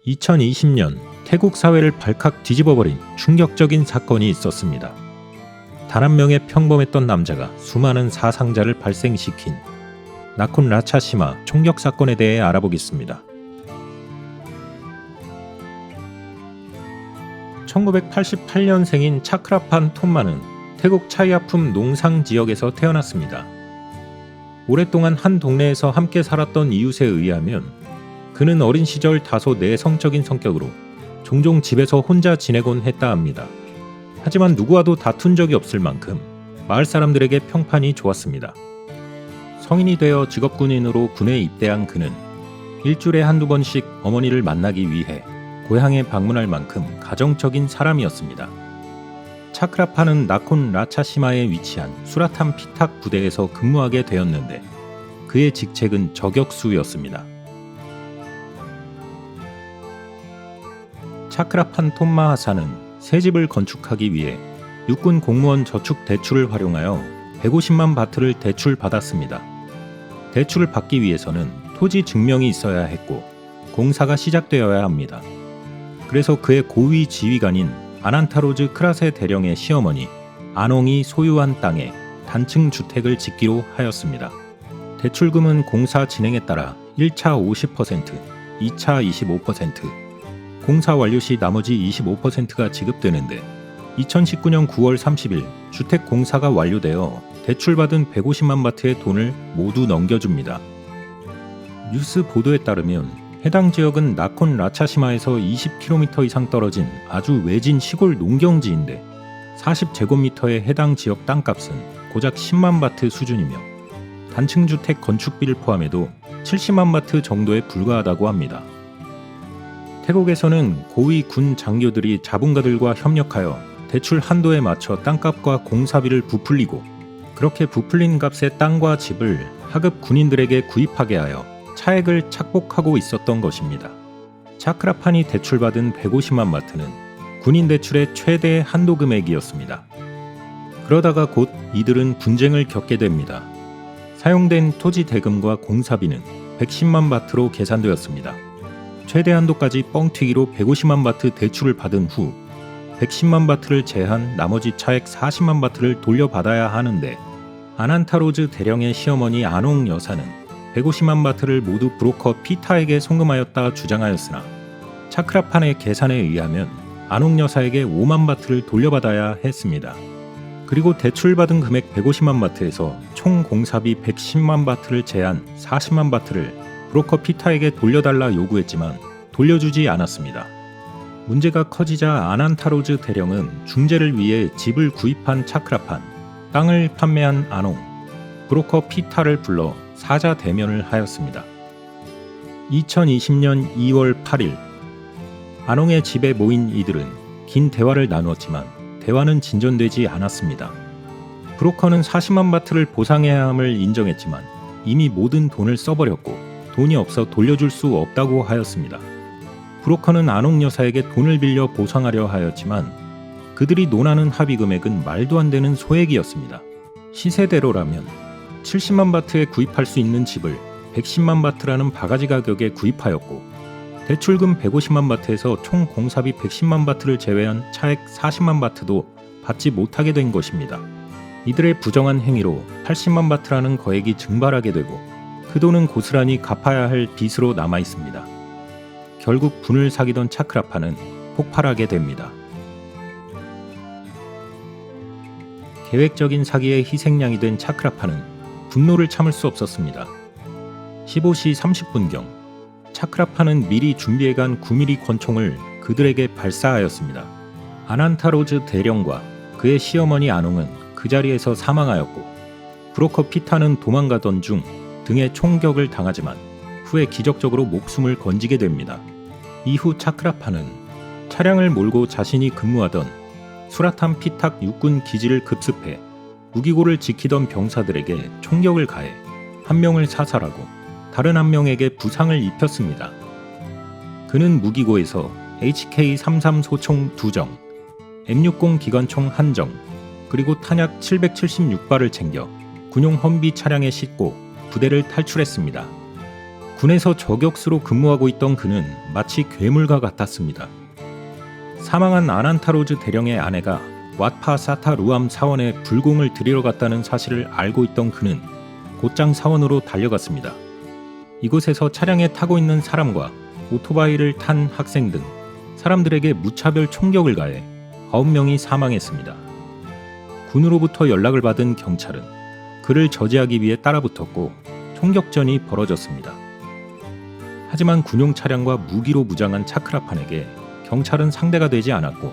2020년 태국 사회를 발칵 뒤집어버린 충격적인 사건이 있었습니다. 단 한 명의 평범했던 남자가 수많은 사상자를 발생시킨 나콘 라차시마 총격 사건에 대해 알아보겠습니다. 1988년생인 차크라판 톰마는 태국 차이아품 농상 지역에서 태어났습니다. 오랫동안 한 동네에서 함께 살았던 이웃에 의하면 그는 어린 시절 다소 내성적인 성격으로 종종 집에서 혼자 지내곤 했다 합니다. 하지만 누구와도 다툰 적이 없을 만큼 마을 사람들에게 평판이 좋았습니다. 성인이 되어 직업군인으로 군에 입대한 그는 일주일에 한두 번씩 어머니를 만나기 위해 고향에 방문할 만큼 가정적인 사람이었습니다. 차크라파는 나콘 라차시마에 위치한 수라탄 피탁 부대에서 근무하게 되었는데 그의 직책은 저격수였습니다. 차크라판 톰마 하사는 새 집을 건축하기 위해 육군 공무원 저축 대출을 활용하여 150만 바트를 대출받았습니다. 대출을 받기 위해서는 토지 증명이 있어야 했고 공사가 시작되어야 합니다. 그래서 그의 고위 지휘관인 아난타로즈 크라세 대령의 시어머니 안옹이 소유한 땅에 단층 주택을 짓기로 하였습니다. 대출금은 공사 진행에 따라 1차 50%, 2차 25%, 공사 완료 시 나머지 25%가 지급되는데 2019년 9월 30일 주택 공사가 완료되어 대출받은 150만 바트의 돈을 모두 넘겨줍니다. 뉴스 보도에 따르면 해당 지역은 나콘 라차시마에서 20km 이상 떨어진 아주 외진 시골 농경지인데 40제곱미터의 해당 지역 땅값은 고작 10만 바트 수준이며 단층 주택 건축비를 포함해도 70만 바트 정도에 불과하다고 합니다. 태국에서는 고위 군 장교들이 자본가들과 협력하여 대출 한도에 맞춰 땅값과 공사비를 부풀리고 그렇게 부풀린 값의 땅과 집을 하급 군인들에게 구입하게 하여 차액을 착복하고 있었던 것입니다. 차크라판이 대출받은 150만 바트는 군인 대출의 최대 한도 금액이었습니다. 그러다가 곧 이들은 분쟁을 겪게 됩니다. 사용된 토지 대금과 공사비는 110만 바트로 계산되었습니다. 최대 한도까지 뻥튀기로 150만 바트 대출을 받은 후 110만 바트를 제한 나머지 차액 40만 바트를 돌려받아야 하는데 아난타로즈 대령의 시어머니 안옹 여사는 150만 바트를 모두 브로커 피타에게 송금하였다 주장하였으나 차크라판의 계산에 의하면 안옹 여사에게 5만 바트를 돌려받아야 했습니다. 그리고 대출받은 금액 150만 바트에서 총 공사비 110만 바트를 제한 40만 바트를 브로커 피타에게 돌려달라 요구했지만 돌려주지 않았습니다. 문제가 커지자 아난타로즈 대령은 중재를 위해 집을 구입한 차크라판, 땅을 판매한 안옹, 브로커 피타를 불러 사자 대면을 하였습니다. 2020년 2월 8일 안옹의 집에 모인 이들은 긴 대화를 나누었지만 대화는 진전되지 않았습니다. 브로커는 40만 바트를 보상해야 함을 인정했지만 이미 모든 돈을 써버렸고 돈이 없어 돌려줄 수 없다고 하였습니다. 브로커는 안옹 여사에게 돈을 빌려 보상하려 하였지만 그들이 논하는 합의 금액은 말도 안 되는 소액이었습니다. 시세대로라면 70만 바트에 구입할 수 있는 집을 110만 바트라는 바가지 가격에 구입하였고 대출금 150만 바트에서 총 공사비 110만 바트를 제외한 차액 40만 바트도 받지 못하게 된 것입니다. 이들의 부정한 행위로 80만 바트라는 거액이 증발하게 되고 그 돈은 고스란히 갚아야 할 빚으로 남아 있습니다. 결국 분을 사귀던 차크라파는 폭발하게 됩니다. 계획적인 사기의 희생양이 된 차크라파는 분노를 참을 수 없었습니다. 15시 30분경 차크라파는 미리 준비해간 9mm 권총을 그들에게 발사하였습니다. 아난타로즈 대령과 그의 시어머니 안옹은 그 자리에서 사망하였고 브로커 피타는 도망가던 중 등에 총격을 당하지만 후에 기적적으로 목숨을 건지게 됩니다. 이후 차크라파는 차량을 몰고 자신이 근무하던 수라탄 피탁 육군 기지를 급습해 무기고를 지키던 병사들에게 총격을 가해 한 명을 사살하고 다른 한 명에게 부상을 입혔습니다. 그는 무기고에서 HK-33 소총 2정, M60 기관총 1정, 그리고 탄약 776발을 챙겨 군용 험비 차량에 싣고 부대를 탈출했습니다. 군에서 저격수로 근무하고 있던 그는 마치 괴물과 같았습니다. 사망한 아난타로즈 대령의 아내가 왓파 사타루암 사원에 불공을 들이러 갔다는 사실을 알고 있던 그는 곧장 사원으로 달려갔습니다. 이곳에서 차량에 타고 있는 사람과 오토바이를 탄 학생 등 사람들에게 무차별 총격을 가해 9명이 사망했습니다. 군으로부터 연락을 받은 경찰은 그를 저지하기 위해 따라붙었고 총격전이 벌어졌습니다. 하지만 군용 차량과 무기로 무장한 차크라판에게 경찰은 상대가 되지 않았고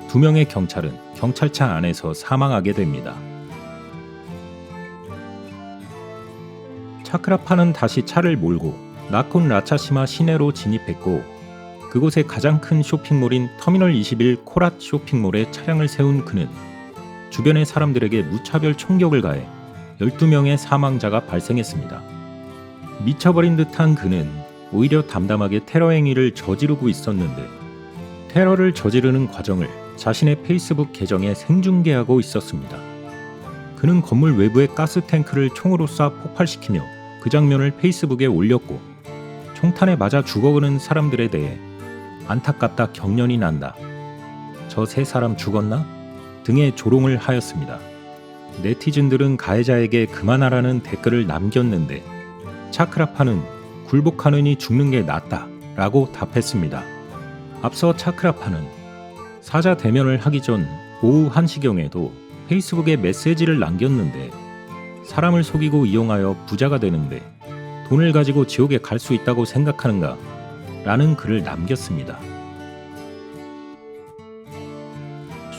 2명의 경찰은 경찰차 안에서 사망하게 됩니다. 차크라판은 다시 차를 몰고 나콘 라차시마 시내로 진입했고 그곳의 가장 큰 쇼핑몰인 터미널 21 코랏 쇼핑몰에 차량을 세운 그는 주변의 사람들에게 무차별 총격을 가해 12명의 사망자가 발생했습니다. 미쳐버린 듯한 그는 오히려 담담하게 테러 행위를 저지르고 있었는데 테러를 저지르는 과정을 자신의 페이스북 계정에 생중계하고 있었습니다. 그는 건물 외부의 가스탱크를 총으로 쏴 폭발시키며 그 장면을 페이스북에 올렸고 총탄에 맞아 죽어가는 사람들에 대해 안타깝다 경련이 난다. 저 3사람 죽었나? 등의 조롱을 하였습니다. 네티즌들은 가해자에게 그만하라는 댓글을 남겼는데 차크라판은 굴복하느니 죽는 게 낫다 라고 답했습니다. 앞서 차크라판은 사자 대면을 하기 전 오후 1시경에도 페이스북에 메시지를 남겼는데 사람을 속이고 이용하여 부자가 되는데 돈을 가지고 지옥에 갈 수 있다고 생각하는가? 라는 글을 남겼습니다.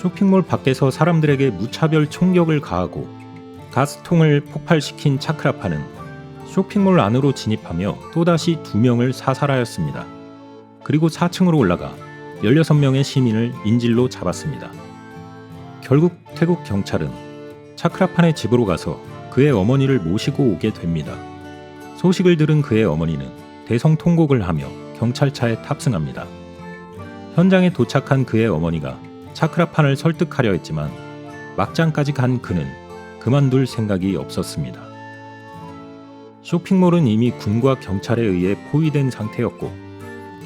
쇼핑몰 밖에서 사람들에게 무차별 총격을 가하고 가스통을 폭발시킨 차크라판은 쇼핑몰 안으로 진입하며 또다시 2명을 사살하였습니다. 그리고 4층으로 올라가 16명의 시민을 인질로 잡았습니다. 결국 태국 경찰은 차크라판의 집으로 가서 그의 어머니를 모시고 오게 됩니다. 소식을 들은 그의 어머니는 대성통곡을 하며 경찰차에 탑승합니다. 현장에 도착한 그의 어머니가 차크라판을 설득하려 했지만 막장까지 간 그는 그만둘 생각이 없었습니다. 쇼핑몰은 이미 군과 경찰에 의해 포위된 상태였고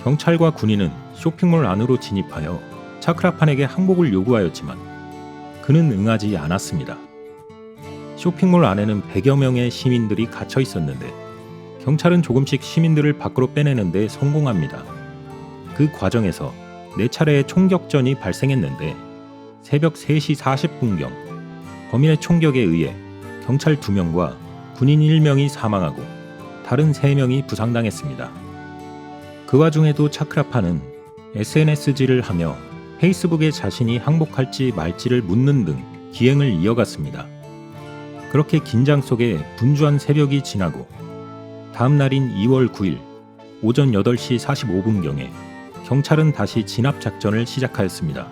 경찰과 군인은 쇼핑몰 안으로 진입하여 차크라판에게 항복을 요구하였지만 그는 응하지 않았습니다. 쇼핑몰 안에는 100여 명의 시민들이 갇혀 있었는데 경찰은 조금씩 시민들을 밖으로 빼내는 데 성공합니다. 그 과정에서 4차례의 총격전이 발생했는데 새벽 3시 40분경 범인의 총격에 의해 경찰 2명과 군인 1명이 사망하고 다른 3명이 부상당했습니다. 그 와중에도 차크라판은 SNS질을 하며 페이스북에 자신이 항복할지 말지를 묻는 등 기행을 이어갔습니다. 그렇게 긴장 속에 분주한 새벽이 지나고 다음 날인 2월 9일 오전 8시 45분경에 경찰은 다시 진압작전을 시작하였습니다.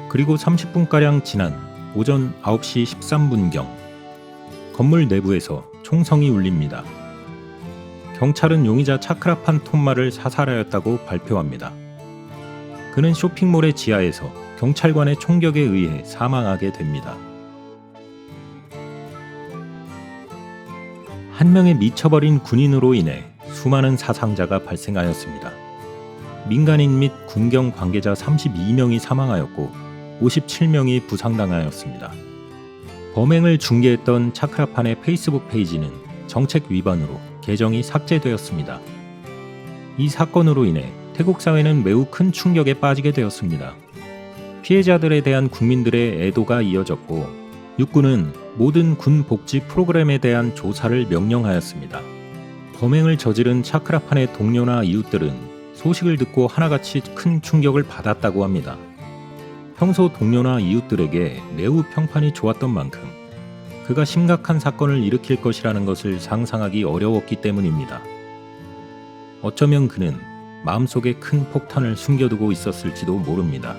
그리고 30분가량 지난 오전 9시 13분경 건물 내부에서 총성이 울립니다. 경찰은 용의자 차크라판 톰마를 사살하였다고 발표합니다. 그는 쇼핑몰의 지하에서 경찰관의 총격에 의해 사망하게 됩니다. 한 명의 미쳐버린 군인으로 인해 수많은 사상자가 발생하였습니다. 민간인 및 군경 관계자 32명이 사망하였고 57명이 부상당하였습니다. 범행을 중계했던 차크라판의 페이스북 페이지는 정책 위반으로 계정이 삭제되었습니다. 이 사건으로 인해 태국 사회는 매우 큰 충격에 빠지게 되었습니다. 피해자들에 대한 국민들의 애도가 이어졌고 육군은 모든 군 복지 프로그램에 대한 조사를 명령하였습니다. 범행을 저지른 차크라판의 동료나 이웃들은 소식을 듣고 하나같이 큰 충격을 받았다고 합니다. 평소 동료나 이웃들에게 매우 평판이 좋았던 만큼 그가 심각한 사건을 일으킬 것이라는 것을 상상하기 어려웠기 때문입니다. 어쩌면 그는 마음속에 큰 폭탄을 숨겨두고 있었을지도 모릅니다.